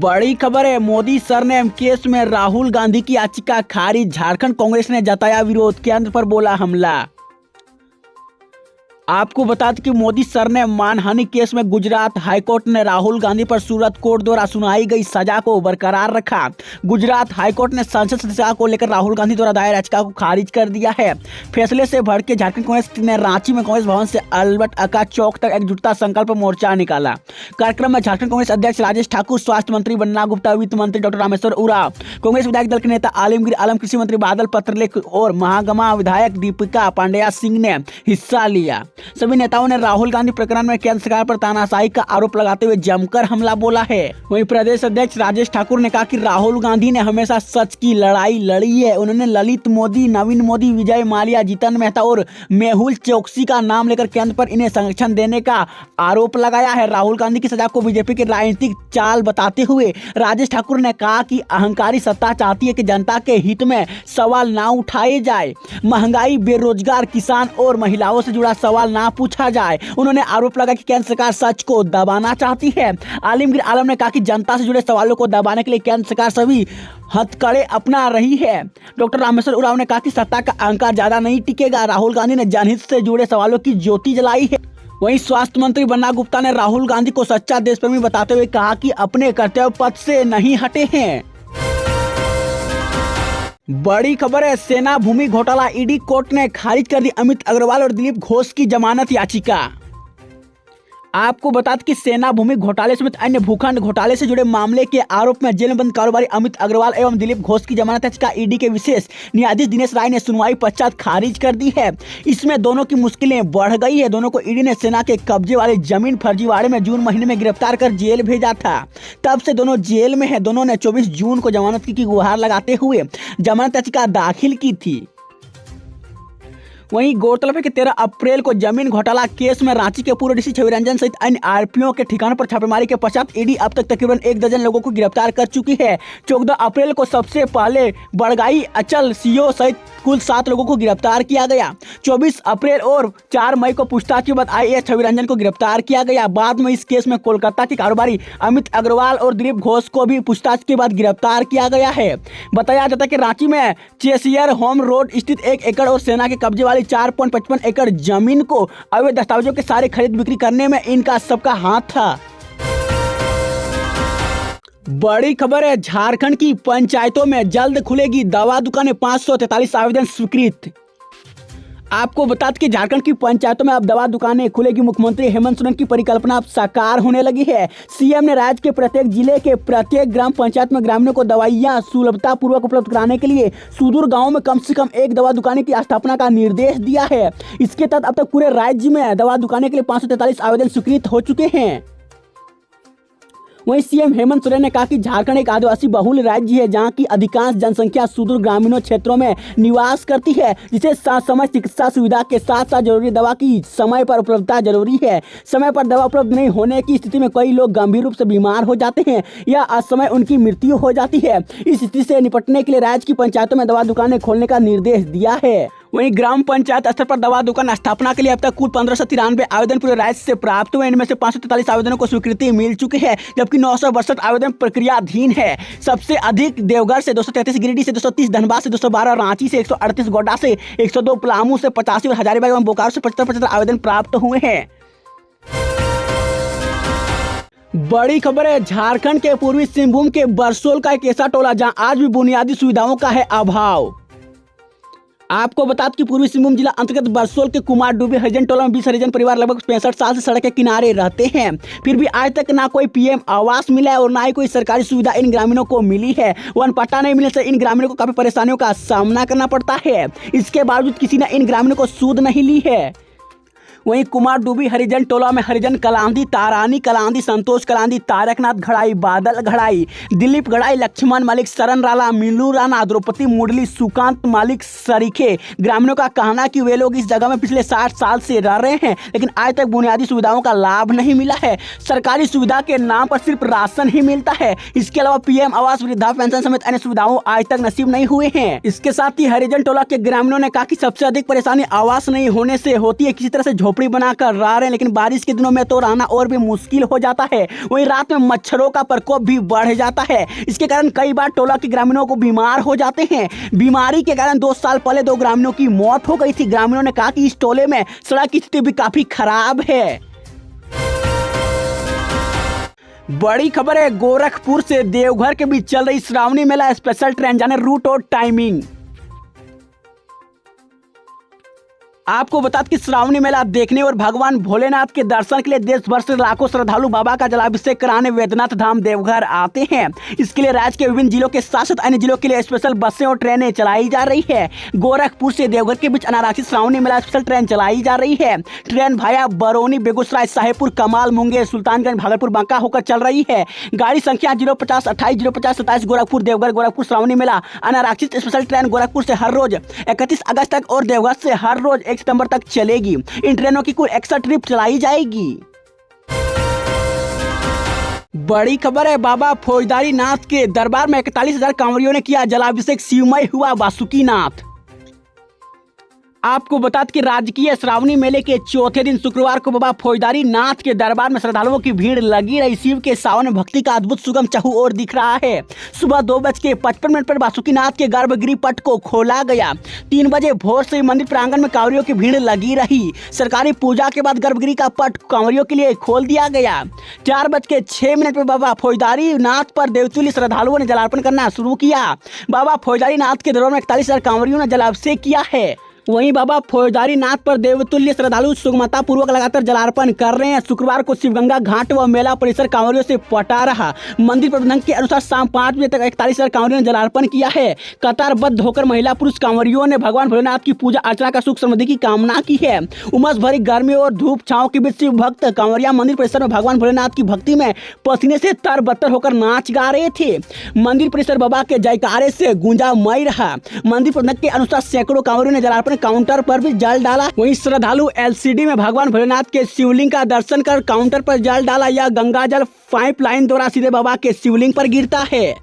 बड़ी खबर है, मोदी सरनेम केस में राहुल गांधी की याचिका खारिज। झारखंड कांग्रेस ने जताया विरोध, केंद्र पर बोला हमला। आपको बता दें कि मोदी सरनेम मानहानि केस में गुजरात हाईकोर्ट ने राहुल गांधी पर सूरत कोर्ट द्वारा सुनाई गई सजा को बरकरार रखा। गुजरात हाईकोर्ट ने संसद सदस्यता को लेकर राहुल गांधी द्वारा दायर याचिका को खारिज कर दिया है। फैसले से भड़के झारखंड कांग्रेस ने रांची में कांग्रेस भवन से अल्बर्ट अक्का चौक तक एकजुटता संकल्प मोर्चा निकाला। कार्यक्रम में झारखंड कांग्रेस अध्यक्ष राजेश ठाकुर, स्वास्थ्य मंत्री बन्ना गुप्ता, वित्त मंत्री डॉक्टर रामेश्वर उरांव, कांग्रेस विधायक दल के नेता आलमगीर आलम, कृषि मंत्री बादल पत्रलेख और महागमा विधायक दीपिका पांडेय सिंह ने हिस्सा लिया। सभी नेताओं ने राहुल गांधी प्रकरण में केंद्र सरकार पर तानाशाही का आरोप लगाते हुए जमकर हमला बोला है। वहीं प्रदेश अध्यक्ष राजेश ठाकुर ने कहा कि राहुल गांधी ने हमेशा सच की लड़ाई लड़ी है। उन्होंने ललित मोदी, नवीन मोदी, विजय माल्या, जीतन मेहता और मेहुल चोकसी का नाम लेकर केंद्र पर इन्हें संरक्षण देने का आरोप लगाया है। राहुल गांधी की सजा को बीजेपी की राजनीतिक चाल बताते हुए राजेश ठाकुर ने कहा कि अहंकारी सत्ता चाहती है कि जनता के हित में सवाल ना उठाए जाए, महंगाई, बेरोजगार, किसान और महिलाओं से जुड़ा सवाल ना पूछा जाए। उन्होंने आरोप लगाया कि केंद्र सरकार सच को दबाना चाहती है। आलमगीर आलम ने कहा कि जनता से जुड़े सवालों को दबाने के लिए केंद्र सरकार सभी हथकड़े अपना रही है। डॉक्टर रामेश्वर उरांव ने कहा कि सत्ता का अहंकार ज्यादा नहीं टिकेगा। राहुल गांधी ने जनहित से जुड़े सवालों की ज्योति जलाई है। वहीं स्वास्थ्य मंत्री बन्ना गुप्ता ने राहुल गांधी को सच्चा देशप्रेमी बताते हुए कहा कि अपने कर्तव्य पथ से नहीं हटे हैं। बड़ी खबर है, सेना भूमि घोटाला, ईडी कोर्ट ने खारिज कर दी अमित अग्रवाल और दिलीप घोष की जमानत याचिका। आपको बता दें कि सेना भूमि घोटाले समेत अन्य भूखंड घोटाले से जुड़े मामले के आरोप में जेल में बंद कारोबारी अमित अग्रवाल एवं दिलीप घोष की जमानत याचिका ईडी के विशेष न्यायाधीश दिनेश राय ने सुनवाई पश्चात खारिज कर दी है। इसमें दोनों की मुश्किलें बढ़ गई है। दोनों को ईडी ने सेना के कब्जे वाली जमीन फर्जीवाड़े में जून महीने में गिरफ्तार कर जेल भेजा था। तब से दोनों जेल में है। दोनों ने 24 जून को जमानत की गुहार लगाते हुए जमानत याचिका दाखिल की थी। वहीं गौरतलब है कि 13 अप्रैल को जमीन घोटाला केस में रांची के पूर्व डीसी छवि रंजन सहित अन्य आरोपियों के ठिकानों पर छापेमारी के पश्चात ईडी अब तक तकरीबन 1 दर्जन लोगों को गिरफ्तार कर चुकी है। 14 अप्रैल को सबसे पहले बड़गाई अचल सीओ सहित कुल 7 लोगों को गिरफ्तार किया गया। 24 अप्रैल और 4 मई को पूछताछ के बाद आईएएस छवि रंजन को गिरफ्तार किया गया। बाद में इस केस में कोलकाता के कारोबारी अमित अग्रवाल और दिलीप घोष को भी पूछताछ के बाद गिरफ्तार किया गया है। बताया जाता है कि रांची में चेसियर होम रोड स्थित 1 एकड़ और सेना के कब्जे वाली 4.55 एकड़ जमीन को अवैध दस्तावेजों के सारे खरीद बिक्री करने में इनका सबका हाथ था। बड़ी खबर है, झारखंड की पंचायतों में जल्द खुलेगी दवा दुकानें, 543 आवेदन स्वीकृत। आपको बता दें कि झारखंड की पंचायतों में अब दवा दुकानें खुलेगी। मुख्यमंत्री हेमंत सोरेन की परिकल्पना अब साकार होने लगी है। सीएम ने राज्य के प्रत्येक जिले के प्रत्येक ग्राम पंचायत में ग्रामीणों को दवाइयां सुलभता पूर्वक उपलब्ध कराने के लिए सुदूर गांवों में कम से कम 1 दवा दुकान की स्थापना का निर्देश दिया है। इसके तहत अब तक पूरे राज्य में दवा दुकानें के लिए 543 आवेदन स्वीकृत हो चुके हैं। वहीं सीएम हेमंत सोरेन ने कहा कि झारखंड एक आदिवासी बहुल राज्य है, जहां की अधिकांश जनसंख्या सुदूर ग्रामीणों क्षेत्रों में निवास करती है, जिसे समय चिकित्सा सुविधा के साथ साथ जरूरी दवा की समय पर उपलब्धता जरूरी है। समय पर दवा उपलब्ध नहीं होने की स्थिति में कई लोग गंभीर रूप से बीमार हो जाते हैं या असमय उनकी मृत्यु हो जाती है। इस स्थिति से निपटने के लिए राज्य की पंचायतों में दवा दुकानें खोलने का निर्देश दिया है। वहीं ग्राम पंचायत स्तर पर दवा दुकान स्थापना के लिए अब तक कुल 1593 आवेदन पूरे राज्य से प्राप्त हुए। इनमें से 543 आवेदनों को स्वीकृति मिल चुकी है, जबकि 962 आवेदन प्रक्रियाधीन है। सबसे अधिक देवघर से 233, गिरिडीह से 230, धनबाद से 212, रांची से 138, गोड्डा से 102, पलामू से 85 और हजारीबाग एवं बोकारो से 75 आवेदन प्राप्त हुए हैं। बड़ी खबर है, झारखंड के पूर्वी सिंहभूम के बरसोल का एक ऐसा टोला जहां आज भी बुनियादी सुविधाओं का है अभाव। आपको बता दें कि पूर्वी सिंहभूम जिला अंतर्गत बरसोल के कुमार डूबे हरिजन टोला में 20 हरिजन परिवार लगभग 65 साल से सड़क के किनारे रहते हैं। फिर भी आज तक ना कोई पीएम आवास मिला है और ना ही कोई सरकारी सुविधा इन ग्रामीणों को मिली है। वन पट्टा नहीं मिलने से इन ग्रामीणों को काफी परेशानियों का सामना करना पड़ता है। इसके बावजूद किसी ने इन ग्रामीणों को सूद नहीं ली है। वहीं कुमार डूबी हरिजन टोला में हरिजन कलांदी, तारानी कलांदी, संतोष कलांदी, तारकनाथ घड़ाई, बादल घड़ाई, दिलीप घड़ाई, लक्ष्मण मालिक, शरण राला, मिलू राणा, द्रौपदी मुरली, सुकांत मालिक सरीखे ग्रामीणों का कहना कि वे लोग इस जगह में पिछले 60 साल से रह रहे हैं, लेकिन आज तक बुनियादी सुविधाओं का लाभ नहीं मिला है। सरकारी सुविधा के नाम पर सिर्फ राशन ही मिलता है। इसके अलावा पीएम आवास, वृद्धा पेंशन समेत अन्य सुविधाओं आज तक नसीब नहीं हुए हैं। इसके साथ ही हरिजन टोला के ग्रामीणों ने कहा कि सबसे अधिक परेशानी आवास नहीं होने से होती है। किसी तरह से झोपड़ी बनाकर रह रहे हैं, लेकिन बारिश के दिनों में तो रहना और भी मुश्किल हो जाता है। वहीं रात में मच्छरों का प्रकोप भी बढ़ जाता है। इसके कारण कई बार टोला के ग्रामीणों को बीमार हो जाते हैं। बीमारी के कारण 2 साल पहले 2 ग्रामीणों की मौत हो गई थी। ग्रामीणों ने कहा कि इस टोले में सड़क की स्थिति भी काफी खराब है। बड़ी खबर है, गोरखपुर से देवघर के बीच चल रही श्रावणी मेला स्पेशल ट्रेन, जाने रूट और टाइमिंग। आपको बता दें कि श्रावणी मेला देखने और भगवान भोलेनाथ के दर्शन के लिए देश भर से लाखों श्रद्धालु बाबा का जलाभिषेक कराने वैद्यनाथ धाम देवघर आते हैं। इसके लिए राज्य के विभिन्न जिलों के साथ अन्य जिलों के लिए स्पेशल बसें और ट्रेनें चलाई जा रही है। गोरखपुर से देवघर के बीच अनारक्षित श्रावणी मेला स्पेशल ट्रेन चलाई जा रही है। ट्रेन भाया बरौनी, बेगूसराय, साहेबपुर, कमाल, मुंगेर, सुल्तानगंज, भागलपुर, बांका होकर चल रही है। गाड़ी संख्या 050 28 050 27 गोरखपुर देवघर। गोरखपुर श्रावणी मेला अनारक्षित स्पेशल ट्रेन गोरखपुर से हर रोज 31 अगस्त तक और देवघर से हर रोज 1 सितंबर तक चलेगी। इन ट्रेनों की कुल 61 ट्रिप चलाई जाएगी। बड़ी खबर है, बाबा फौजदारी नाथ के दरबार में 41,000 कांवरियों ने किया जलाभिषेक, शिवमय हुआ बासुकीनाथ। आपको बता दें कि राजकीय श्रावणी मेले के चौथे दिन शुक्रवार को बाबा फौजदारी नाथ के दरबार में श्रद्धालुओं की भीड़ लगी रही। शिव के सावन में भक्ति का अद्भुत सुगम चहु और दिख रहा है। सुबह 2:55 पर बासुकीनाथ के गर्भगृह पट को खोला गया। 3 बजे भोर से मंदिर प्रांगण में कांवरियों की भीड़ लगी रही। सरकारी पूजा के बाद गर्भगृह का पट कांवरियों के लिए खोल दिया गया। 4:06 पर बाबा फौजदारी नाथ पर देवतुल्य श्रद्धालुओं ने जलार्पण करना शुरू किया। बाबा फौजदारी नाथ के दरबार में 41,000 कांवरियों ने जलाभिषेक किया है। वहीं बाबा फौजदारी नाथ पर देवतुल्य श्रद्धालु सुगमता पूर्वक लगातार जलार्पण कर रहे हैं। शुक्रवार को शिवगंगा घाट व मेला परिसर कांवरियों से पटा रहा। मंदिर प्रबंधन के अनुसार शाम 5 बजे तक 41,000 कांवरियों ने जलार्पण किया है। कतारबद्ध होकर महिला पुरुष कांवरियों ने भगवान भोलेनाथ की पूजा अर्चना का सुख समृद्धि की कामना की है। उमस भरी गर्मी और धूप छांव के बीच शिव भक्त कांवरिया मंदिर परिसर में भगवान भोलेनाथ की भक्ति में पसीने से तरबतर होकर नाच गा रहे थे। मंदिर परिसर बाबा के जयकारे से गूंजामय रहा। मंदिर प्रबंधक के अनुसार सैकड़ों कांवरियों ने जलार्पण काउंटर पर भी जल डाला। वहीं श्रद्धालु एलसीडी में भगवान भोलेनाथ के शिवलिंग का दर्शन कर काउंटर पर जल डाला। यह गंगा जल पाइपलाइन द्वारा सीधे बाबा के शिवलिंग पर गिरता है।